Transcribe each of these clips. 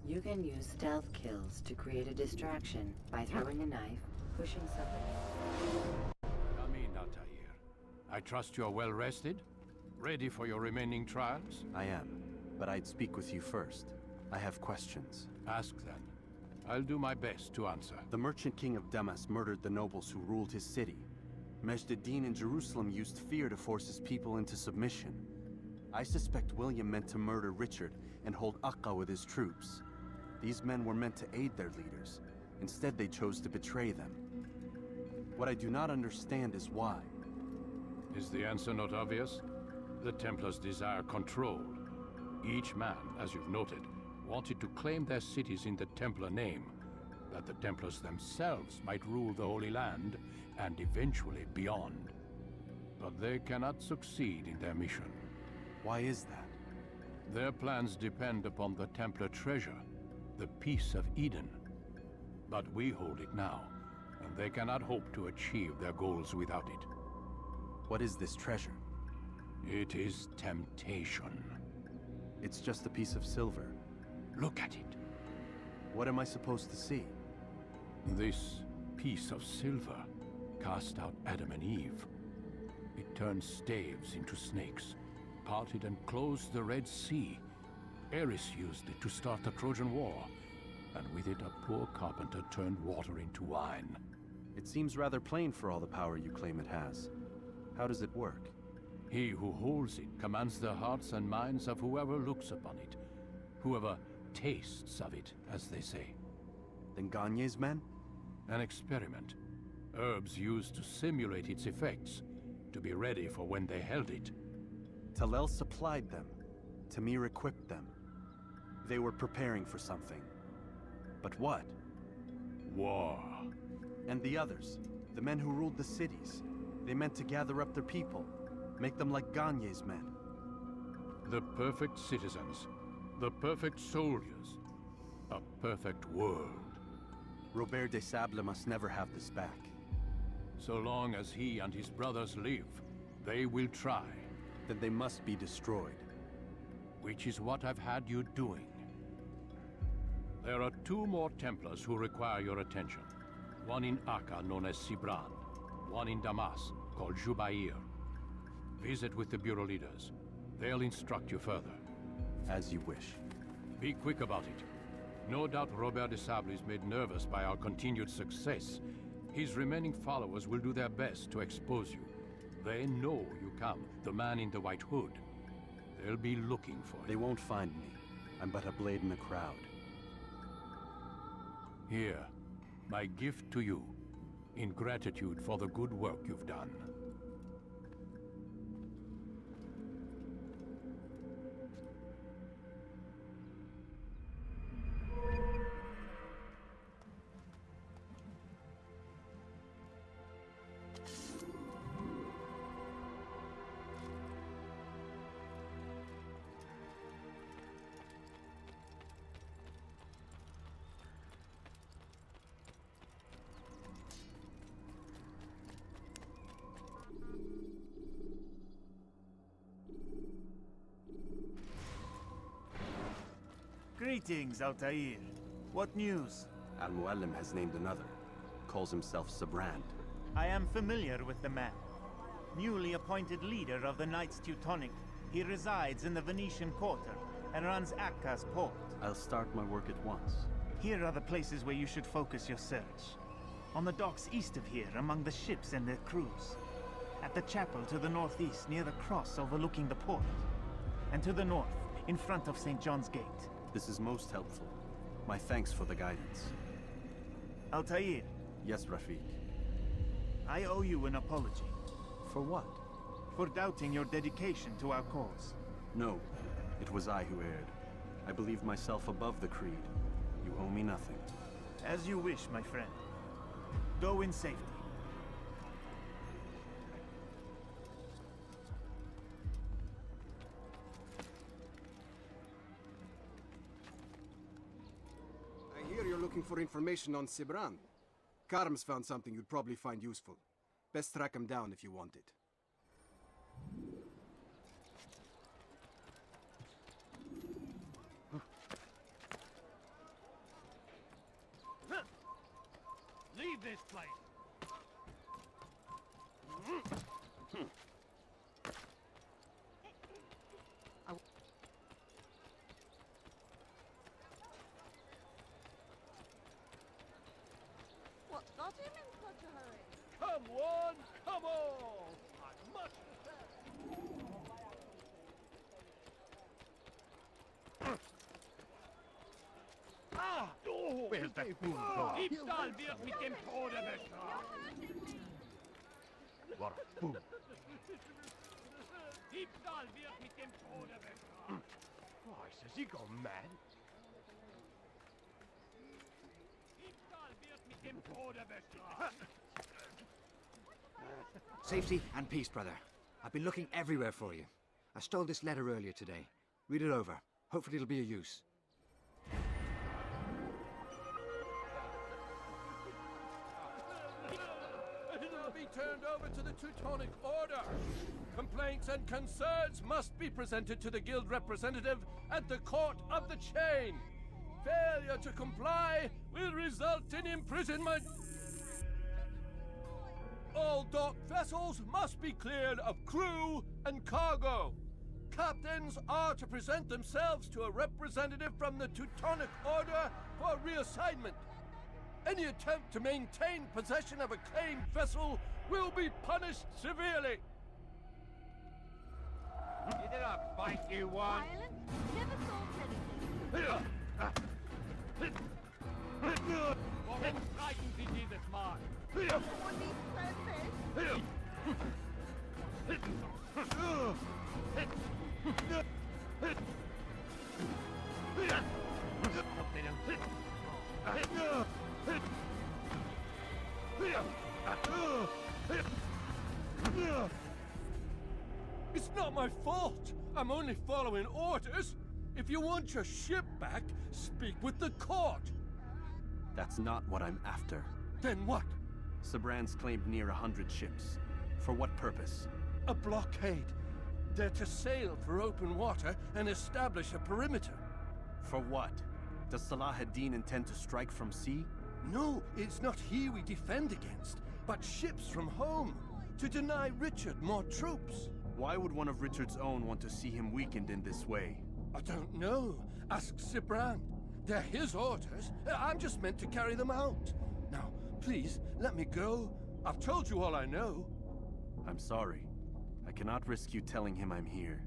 You can use stealth kills to create a distraction by throwing a knife, pushing somebody. Come in, Altair. I trust you're well rested? Ready for your remaining trials? I am, but I'd speak with you first. I have questions. Ask then. I'll do my best to answer. The merchant king of Damas murdered the nobles who ruled his city. Majd-ad-Din in Jerusalem used fear to force his people into submission. I suspect William meant to murder Richard and hold Akka with his troops. These men were meant to aid their leaders. Instead, they chose to betray them. What I do not understand is why. Is the answer not obvious? The Templars desire control. Each man, as you've noted, wanted to claim their cities in the Templar name, that the Templars themselves might rule the Holy Land and eventually beyond. But they cannot succeed in their mission. Why is that? Their plans depend upon the Templar treasure, the Peace of Eden. But we hold it now, and they cannot hope to achieve their goals without it. What is this treasure? It is temptation. It's just a piece of silver. Look at it. What am I supposed to see? This piece of silver cast out Adam and Eve. It turned staves into snakes, parted and closed the Red Sea. Eris used it to start the Trojan War, and with it a poor carpenter turned water into wine. It seems rather plain for all the power you claim it has. How does it work? He who holds it commands the hearts and minds of whoever looks upon it, whoever tastes of it, as they say. Then Gagne's men? An experiment. Herbs used to simulate its effects, to be ready for when they held it. Talel supplied them. Tamir equipped them. They were preparing for something. But what? War. And the others, the men who ruled the cities, they meant to gather up their people, make them like Gagne's men. The perfect citizens, the perfect soldiers, a perfect world. Robert de Sable must never have this back. So long as he and his brothers live, they will try. Then they must be destroyed. Which is what I've had you doing. There are 2 more Templars who require your attention. One in Akka, known as Sibran. One in Damas, called Jubair. Visit with the Bureau leaders. They'll instruct you further. As you wish. Be quick about it. No doubt Robert de Sable is made nervous by our continued success. His remaining followers will do their best to expose you. They know you come, the man in the white hood. They'll be looking for you. They won't find me. I'm but a blade in the crowd. Here, my gift to you, in gratitude for the good work you've done. Greetings, Altair. What news? Al-Muallim has named another. Calls himself Sabrand. I am familiar with the man. Newly appointed leader of the Knights Teutonic, he resides in the Venetian Quarter and runs Akka's port. I'll start my work at once. Here are the places where you should focus your search. On the docks east of here, among the ships and their crews. At the chapel to the northeast, near the cross overlooking the port. And to the north, in front of St. John's Gate. This is most helpful. My thanks for the guidance. Altair. Yes, Rafiq. I owe you an apology. For what? For doubting your dedication to our cause. No, it was I who erred. I believed myself above the creed. You owe me nothing. As you wish, my friend. Go in safety. I hear you're looking for information on Sibran. Karm's found something you'd probably find useful. Best track him down if you want it. Leave this place! What got him in such a hurry? Come one, come all! I must Ah! Oh, where's that fool gone? Diebstahl wird mit dem Tode bestraft! What a fool! Diebstahl wird mit dem Tode bestraft! Christ, has he gone mad? Diebstahl wird mit dem Tode bestraft! Safety and peace, brother. I've been looking everywhere for you. I stole this letter earlier today. Read it over. Hopefully it'll be of use. It'll be turned over to the Teutonic Order. Complaints and concerns must be presented to the guild representative at the Court of the Chain. Failure to comply will result in imprisonment. All docked vessels must be cleared of crew and cargo. Captains are to present themselves to a representative from the Teutonic Order for reassignment. Any attempt to maintain possession of a claimed vessel will be punished severely. Get it up, fight you one! Violence never solves anything. Warum streiken Sie dieses Mal? Someone needs to learn this. It's not my fault. I'm only following orders. If you want your ship back, speak with the court. That's not what I'm after. Then what? Sabran's claimed near 100 ships. For what purpose? A blockade. They're to sail for open water and establish a perimeter. For what? Does Salah ad-Din intend to strike from sea? No, it's not he we defend against, but ships from home. To deny Richard more troops. Why would one of Richard's own want to see him weakened in this way? I don't know. Ask Sabran. They're his orders. I'm just meant to carry them out. Now, please, let me go. I've told you all I know. I'm sorry. I cannot risk you telling him I'm here.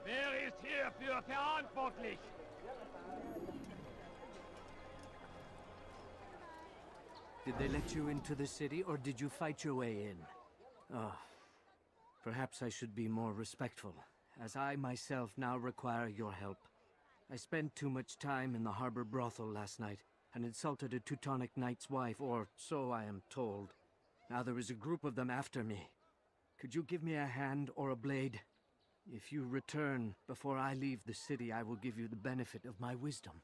Wer ist hierfür verantwortlich? Did they let you into the city, or did you fight your way in? Oh, perhaps I should be more respectful, as I myself now require your help. I spent too much time in the harbor brothel last night, and insulted a Teutonic knight's wife, or so I am told. Now there is a group of them after me. Could you give me a hand or a blade? If you return before I leave the city, I will give you the benefit of my wisdom.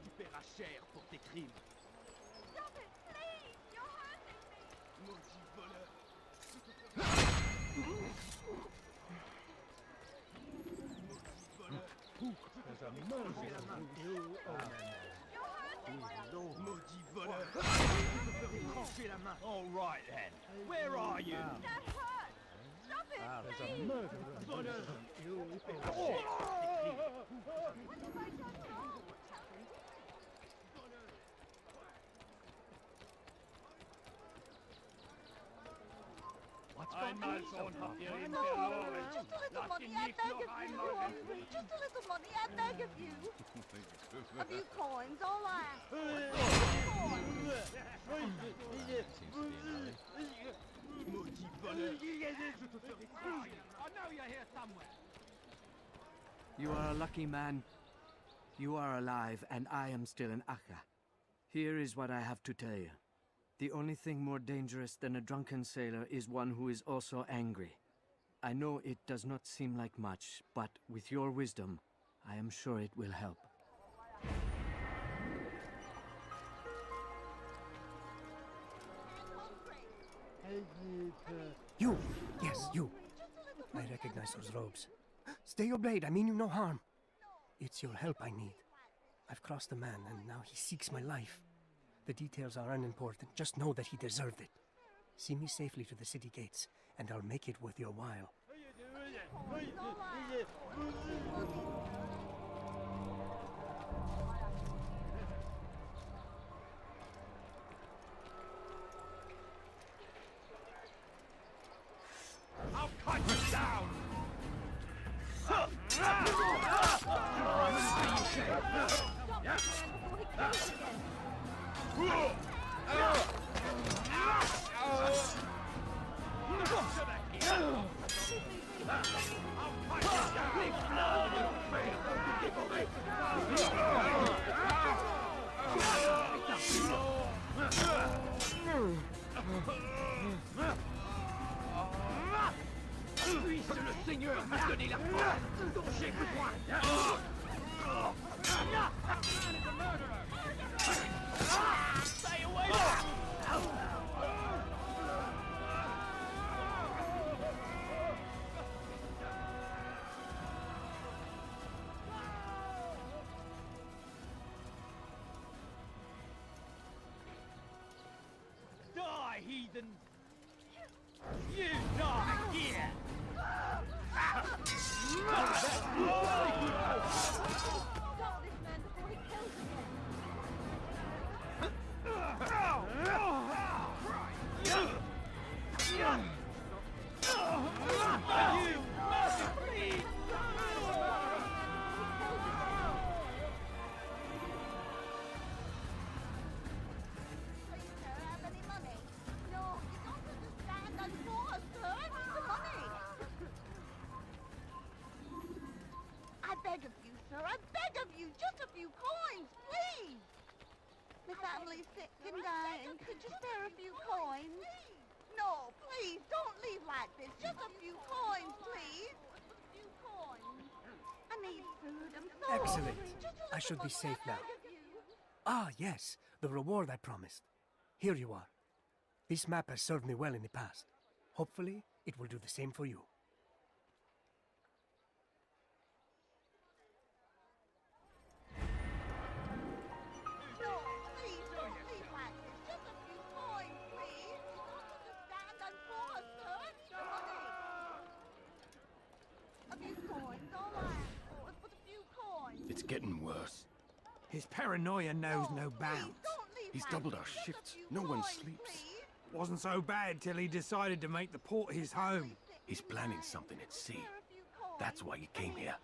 Tu paieras cher pour tes crimes. Stop it, please! You're hurting me! Maudit voleur. Maudit voleur. Trancher la main. All right then. Where are you? That hurts! Stop it, please! Voleur. What have I done wrong? Einmal schon habt ihr ihn verloren. Just a little Lasst money, ihn I nicht beg noch of you! einmal entfliehen. Just a little money, I beg of you! A few coins, all I ask for. Maudit voleur. Je te ferai frire. I know you're here somewhere. You are a lucky man. You are alive, and I am still in Akka. Here is what I have to tell you. The only thing more dangerous than a drunken sailor is one who is also angry. I know it does not seem like much, but with your wisdom, I am sure it will help. You! Yes, you. I recognize those robes. Stay your blade, I mean you no harm. It's your help I need. I've crossed a man, and now he seeks my life. The details are unimportant, just know that he deserved it. See me safely to the city gates, and I'll make it worth your while. I'll cut you down! Puisse le Seigneur me donner la force dont j'ai besoin. Stay away! Die, heathen! You die here! Stop this man before he kills You must bleed! I beg of you, just a few coins, please! My family's sick and dying. Could you spare a few coins? No, please, don't leave like this. Just a few coins, please. I need food. I'm so Excellent. hungry. Just a I should be little safe more, I now. beg of you. Ah, yes, the reward I promised. Here you are. This map has served me well in the past. Hopefully, it will do the same for you. No, please, don't leave like this. Just a few coins, please. You don't understand. I'm poor, sir. I need money. A few coins, all I ask for is but a few coins. It's getting worse. His paranoia knows no bounds. He's doubled our shifts. No one sleeps. Wasn't so bad till he decided to make the port his home. He's planning something at sea. That's why he came here.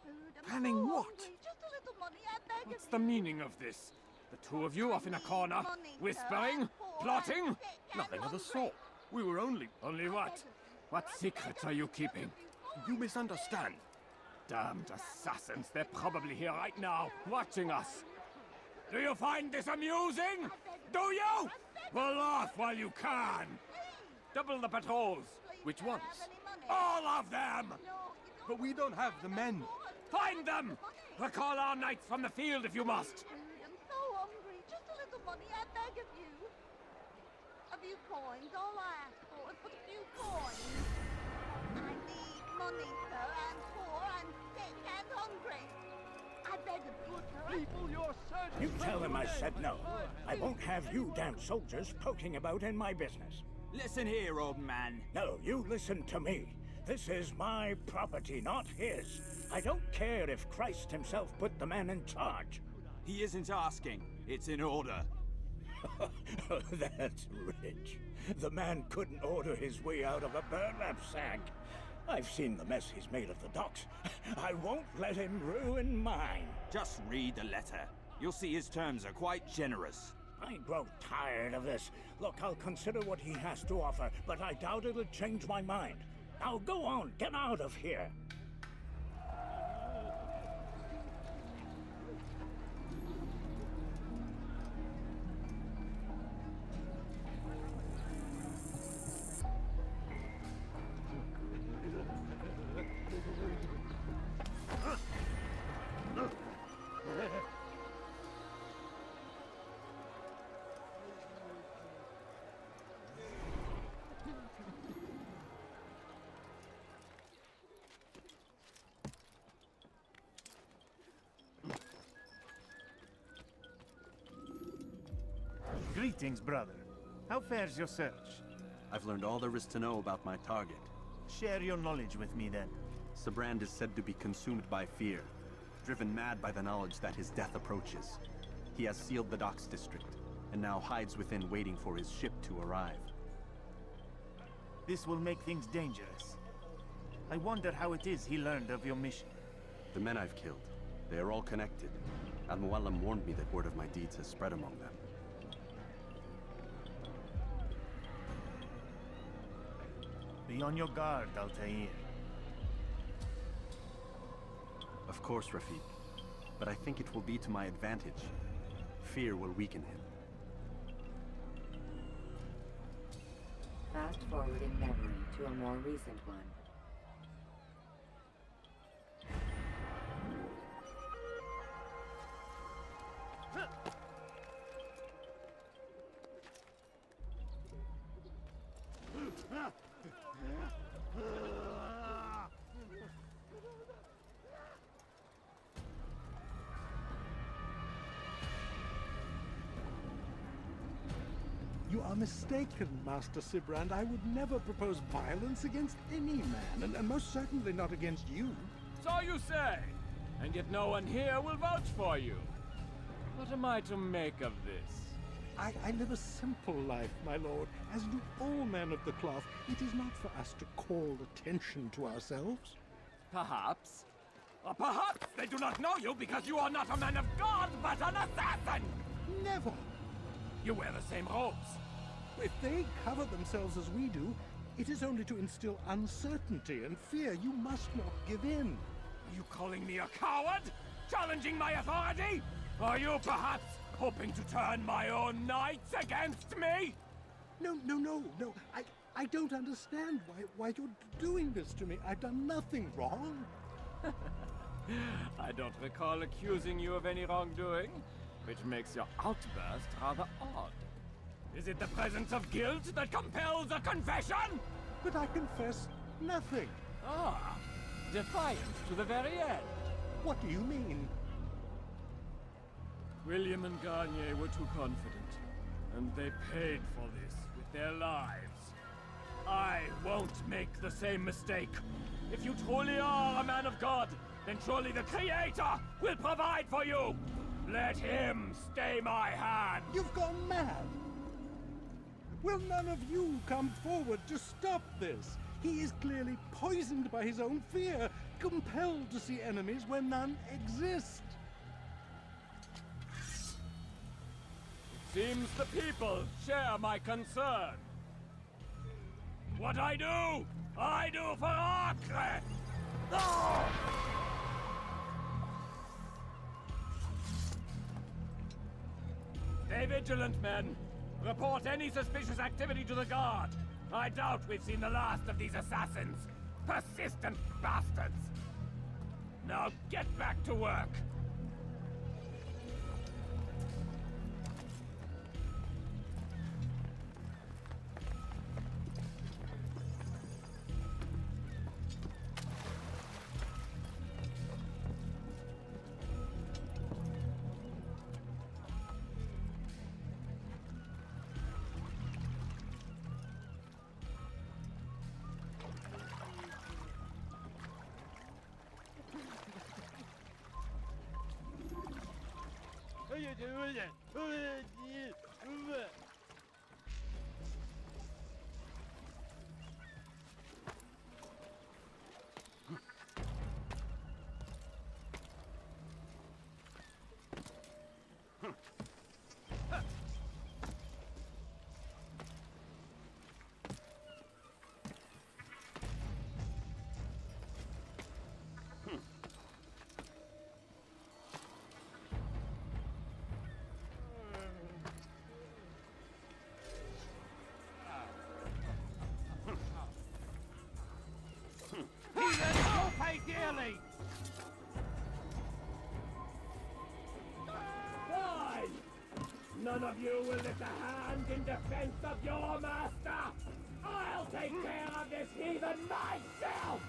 Planning what? Just a little money, I beg What's of the you. meaning of this? The two of you off in a corner, whispering, plotting? Nothing of the sort. We were only... Only what? What secrets are you keeping? You misunderstand. Damned assassins, they're probably here right now, watching us. Do you find this amusing? Do you? Well, laugh while you can. Double the patrols. Which ones? All of them! But we don't have the men. Find them! Recall our knights from the field if you must. I'm so hungry. Just a little money, I beg of you. A few coins, all I ask for is but a few coins. I need money, sir. I'm poor, I'm sick and hungry. I beg of you, sir. People, you're searching. You tell them I said no. I won't have you damn soldiers poking about in my business. Listen here, old man. No, you listen to me. This is my property, not his. I don't care if Christ himself put the man in charge. He isn't asking. It's in order. That's rich. The man couldn't order his way out of a burlap sack. I've seen the mess he's made of the docks. I won't let him ruin mine. Just read the letter. You'll see his terms are quite generous. I grow tired of this. Look, I'll consider what he has to offer, but I doubt it'll change my mind. Now go on, get out of here. Greetings, brother. How fares your search? I've learned all there is to know about my target. Share your knowledge with me, then. Sibrand is said to be consumed by fear, driven mad by the knowledge that his death approaches. He has sealed the docks district, and now hides within waiting for his ship to arrive. This will make things dangerous. I wonder how it is he learned of your mission. The men I've killed, they are all connected. Al-Muallim warned me that word of my deeds has spread among them. Be on your guard, Altair. Of course, Rafiq. But I think it will be to my advantage. Fear will weaken him. Fast forward in memory to a more recent one. You are mistaken, Master Sibrand. I would never propose violence against any man, and most certainly not against you. So you say, and yet no one here will vouch for you. What am I to make of this? I live a simple life, my lord, as do all men of the cloth. It is not for us to call attention to ourselves. Perhaps. Or perhaps they do not know you because you are not a man of God, but an assassin! Never! You wear the same robes. If they cover themselves as we do, it is only to instill uncertainty and fear. You must not give in. Are you calling me a coward? Challenging my authority? Are you perhaps hoping to turn my own knights against me? No. I don't understand why you're doing this to me. I've done nothing wrong. I don't recall accusing you of any wrongdoing, which makes your outburst rather odd. Is it the presence of guilt that compels a confession? But I confess nothing. Ah, defiant to the very end. What do you mean? William and Garnier were too confident, and they paid for this with their lives. I won't make the same mistake. If you truly are a man of God, then surely the Creator will provide for you. Let him stay my hand. You've gone mad. Will none of you come forward to stop this? He is clearly poisoned by his own fear, compelled to see enemies where none exist. Seems the people share my concern. What I do for Acre! Oh! Stay vigilant, men. Report any suspicious activity to the guard. I doubt we've seen the last of these assassins. Persistent bastards. Now get back to work. Dearly. Why? None of you will lift a hand in defense of your master. I'll take care of this heathen myself.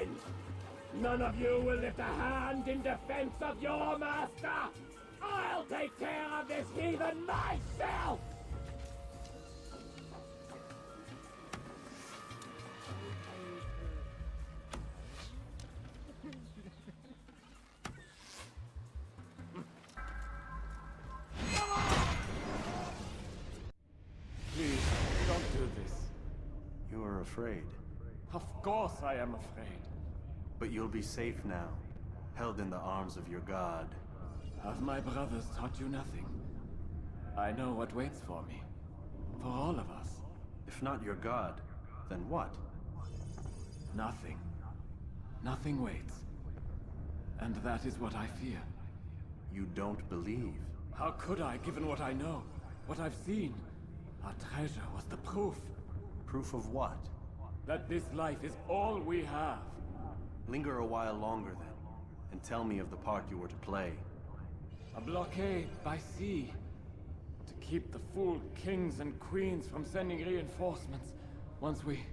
mind. None of you will lift a hand in defense of your master. I'll take care of this heathen myself! Please, don't do this. You are afraid. Of course I am afraid. But you'll be safe now, held in the arms of your god. Have my brothers taught you nothing? I know what waits for me. For all of us. If not your god, then what? Nothing. Nothing waits. And that is what I fear. You don't believe? How could I, given what I know? What I've seen? Our treasure was the proof. Proof of what? That this life is all we have. Linger a while longer then, and tell me of the part you were to play. A blockade by sea. To keep the fool kings and queens from sending reinforcements. Once we...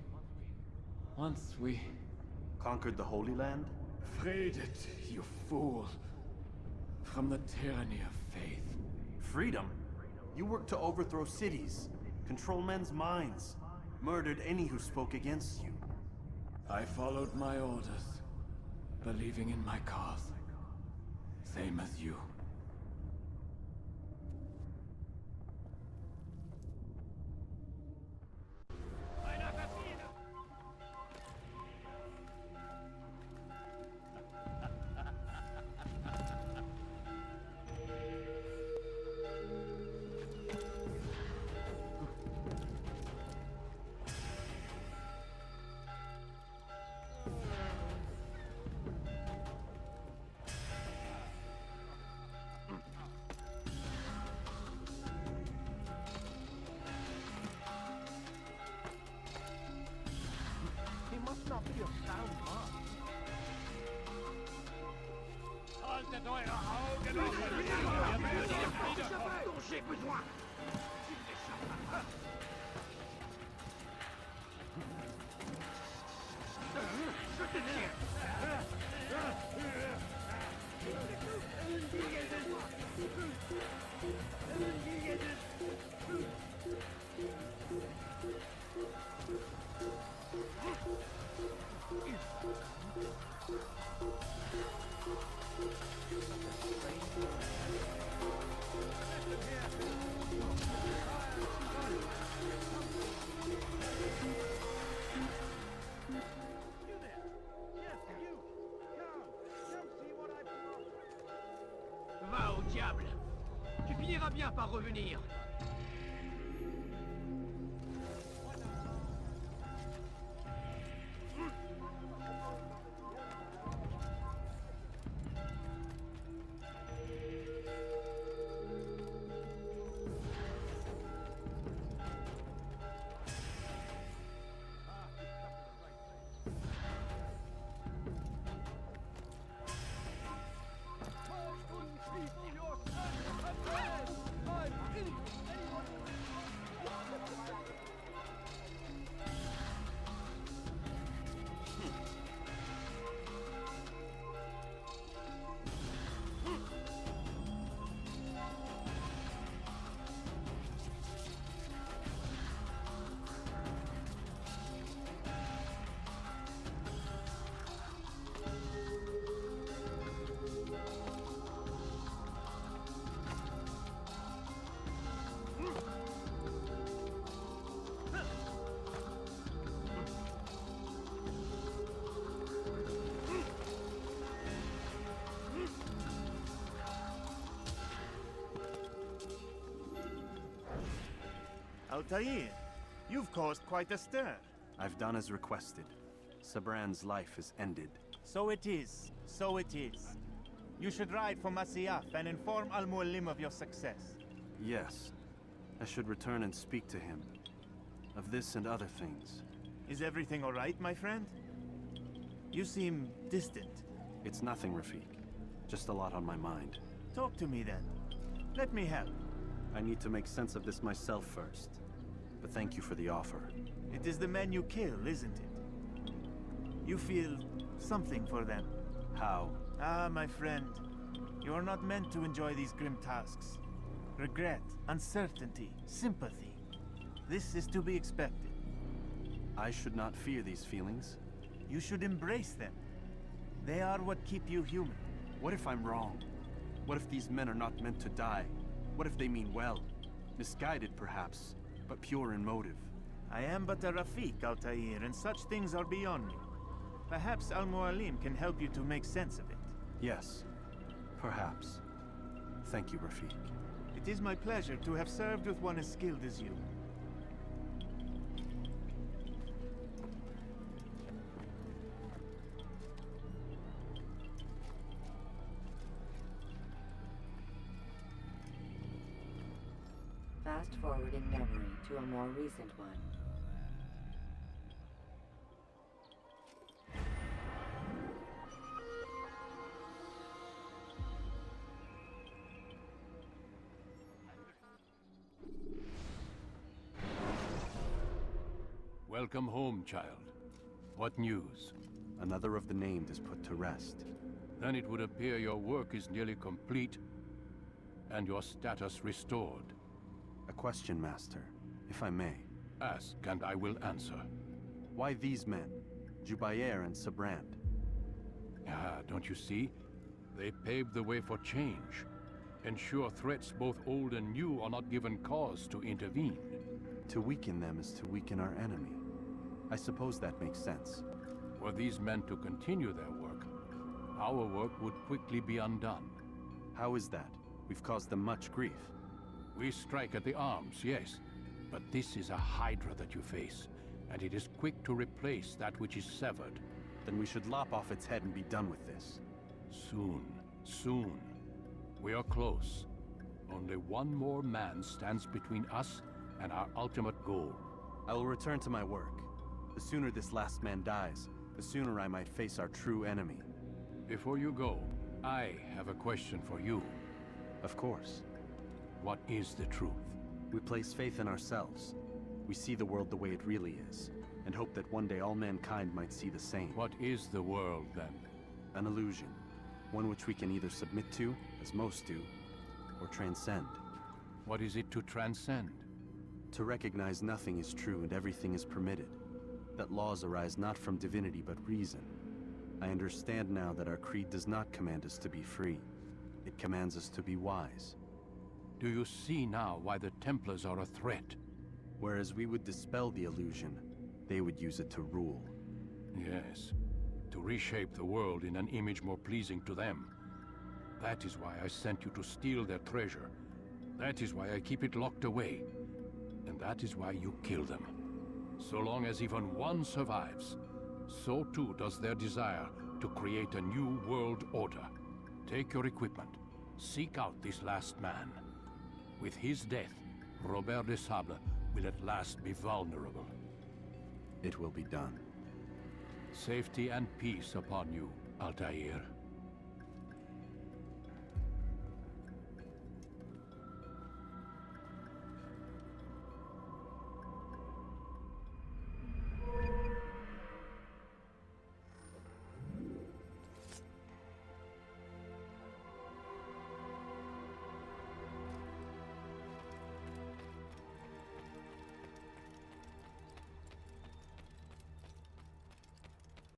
Conquered the Holy Land? Freed it, you fool. From the tyranny of faith. Freedom? You worked to overthrow cities, control men's minds, murdered any who spoke against you. I followed my orders, believing in my cause. Same as you. J'ai besoin. Je te tiens. Va au diable. Tu finiras bien par revenir. Altair, you've caused quite a stir. I've done as requested. Sabran's life is ended. So it is. So it is. You should ride for Masyaf and inform Al-Muallim of your success. Yes. I should return and speak to him. Of this and other things. Is everything all right, my friend? You seem distant. It's nothing, Rafiq. Just a lot on my mind. Talk to me then. Let me help. I need to make sense of this myself first. But thank you for the offer. It is the men you kill, isn't it? You feel something for them. How? Ah, my friend. You are not meant to enjoy these grim tasks. Regret, uncertainty, sympathy. This is to be expected. I should not fear these feelings. You should embrace them. They are what keep you human. What if I'm wrong? What if these men are not meant to die? What if they mean well? Misguided, perhaps, but pure in motive. I am but a Rafiq, Altair, and such things are beyond me. Perhaps Al-Mualim can help you to make sense of it. Yes, perhaps. Thank you, Rafiq. It is my pleasure to have served with one as skilled as you. Fast forwarding memory to a more recent one. Welcome home, child. What news? Another of the named is put to rest. Then it would appear your work is nearly complete and your status restored. A question, Master, if I may. Ask, and I will answer. Why these men? Jubayer and Sabrand? Ah, don't you see? They paved the way for change. Ensure threats both old and new are not given cause to intervene. To weaken them is to weaken our enemy. I suppose that makes sense. Were these men to continue their work, our work would quickly be undone. How is that? We've caused them much grief. We strike at the arms, yes. But this is a hydra that you face, and it is quick to replace that which is severed. Then we should lop off its head and be done with this. Soon, soon. We are close. Only one more man stands between us and our ultimate goal. I will return to my work. The sooner this last man dies, the sooner I might face our true enemy. Before you go, I have a question for you. Of course. What is the truth? We place faith in ourselves. We see the world the way it really is, and hope that one day all mankind might see the same. What is the world, then? An illusion. One which we can either submit to, as most do, or transcend. What is it to transcend? To recognize nothing is true and everything is permitted. That laws arise not from divinity but reason. I understand now that our creed does not command us to be free. It commands us to be wise. Do you see now why the Templars are a threat? Whereas we would dispel the illusion, they would use it to rule. Yes, to reshape the world in an image more pleasing to them. That is why I sent you to steal their treasure. That is why I keep it locked away. And that is why you kill them. So long as even one survives, so too does their desire to create a new world order. Take your equipment. Seek out this last man. With his death, Robert de Sable will at last be vulnerable. It will be done. Safety and peace upon you, Altair.